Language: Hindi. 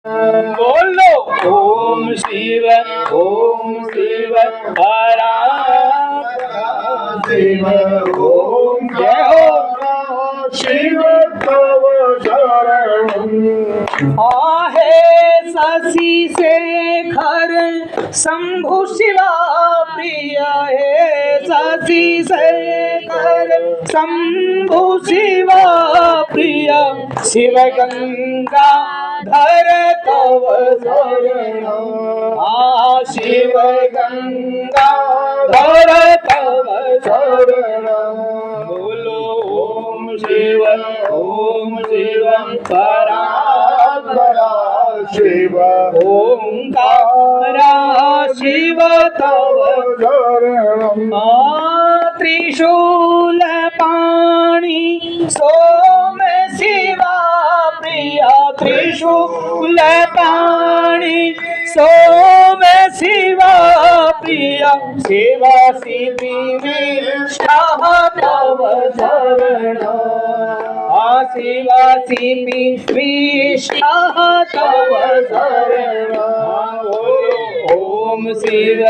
बोलो ओम शिव हरा शिव ओम जय हो शिव तव शरणं आहे शशि शेखर शंभु शिवा प्रिय हे शशि शेखर शंभु शिवा प्रिय शिव गंगा धर तव शरणं शिव गंगा धर तव शरणं बोलो ओम शिव परात्परा शिव ओंकारा शिव तव शरणं त्रिशूल पाणी सोम शिवा प्रिया त्रिशूल पाणी सोम शिवा प्रिया शिवा सिद्धि विष्ठा तव शरणं शिवा सिद्धि विष्ठा तव शरणं ओम शिव